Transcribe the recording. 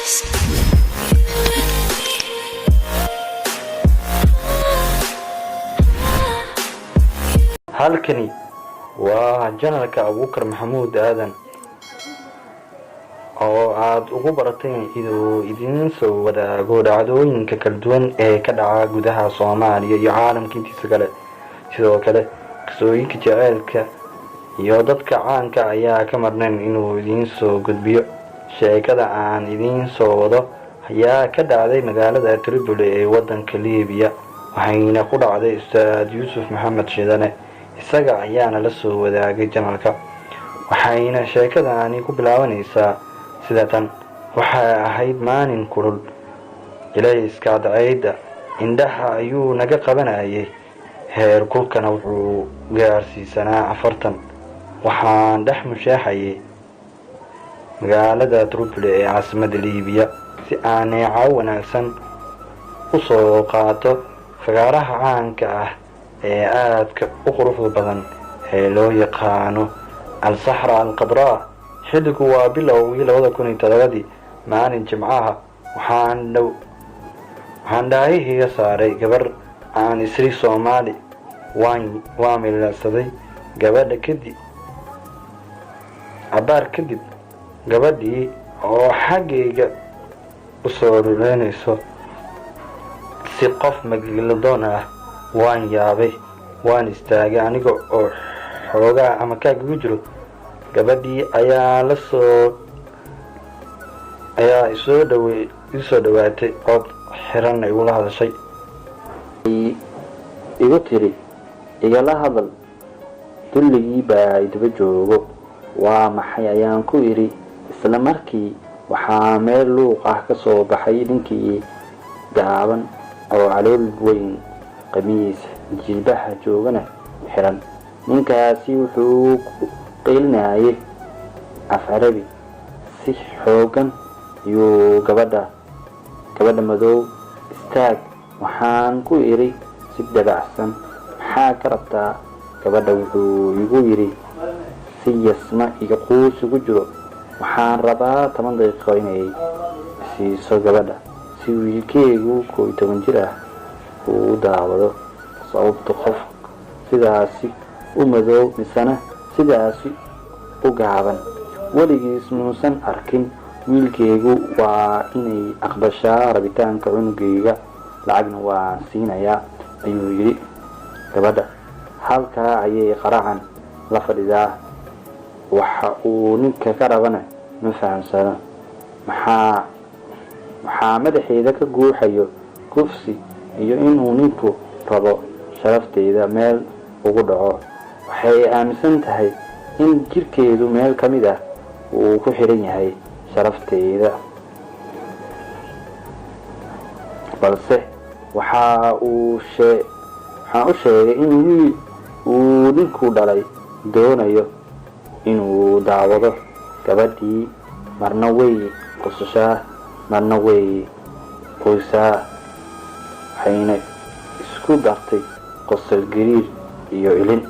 halkani waa janalka Abuukar Maxamuud Aadan oo aad ugu baratay inuu idin soo wadaago dhacdooyinka kala duwan ee ka dhaca gudaha Soomaaliya iyo caalamka intiisa kale. sidoo kale qisooyinka jaceylka iyo dadka caanka ayaa ka marnayn inuu idin soo gudbiyo. sheekada aan idin soo wado ayaa ka dhacday magaalada Tripoli ee wadanka Liibiya, waxayna ku dhacday Ustaad Yuusuf Maxamed Shidane. isaga ayaana la soo wadaagay janalka, waxayna sheekadaani ku bilaabanaysaa sida tan. waxay ahayd maalin kulul, ilayska cadceeda indhaha ayuu naga qabanayay, heer kulkana wuxuu gaarsiisanaa 40. waxaan dhex musheexayay magaalada Tripoli ee caasimadda Liibiya si aan neecaw wanaagsan u soo qaato fagaaraha caanka ah ee aadka u quruxda badan ee loo yaqaano al-Sahra al-Qadraa. xilligu waa bilowgii 2007 maalin Jimcaha. waxaan dhaahiga saaray gabar aan isri Somali waan milicsaday gabadha kadib cabaar kadib gabadhii oo xaggayga u soo ruleynayso si qof magiladoon ah. waan yaabay, waan istaagay aniga oo xoogaa ama kaaga jiro. gabadhii ayaa isoo dhawaatay cod xiran igula hadashay. igu tiri igala hadal, dulligii baa idaba joogo. waa maxay ayaan ku iri. isla markii waxaa meel luuq ah ka soo baxay ninkii gaaban oo calool weyn, qamiis jilbaha joogana xiran. ninkaasi wuxuu ku qeylinaayay af carabi si xoogan. iyo gabadha madow, istaag. waxaan ku iri si dabacsan, maxaa ka rabtaa? gabadha wuxuu igu yiri si yasma iyo quus ugu jiro, waxaan rabaa 10 daqiiqo inay siiso gabadha si wiilkeygu 11 jir ah uu u daawado. sababta qof sidaasi u madow misana sidaasi u gaaban weligiis muusan arkin. wiilkeygu waa inay aqbashaa rabitaanka cunugeyga, lacagna waan siinayaa ayuu yiri. gabadha halkaa ayay qaracan la fadhidaa. waxa uu ninka ka rabana ma fahamsano. maxaa madaxeeda ka guuxayo kufsi iyo inuu ninku rabo sharafteeda meel ugu dhaco. waxay aaminsan tahay in jirkeedu meel ka mid ah uu ku xiran yahay sharafteeda, balse waxaan u sheegay in wiil uu ninku dhalay doonayo inuu daawado. gabadhii marna way qosashaa marna way qoysaa, waxayna isku dartay qosol gariir iyo ilin.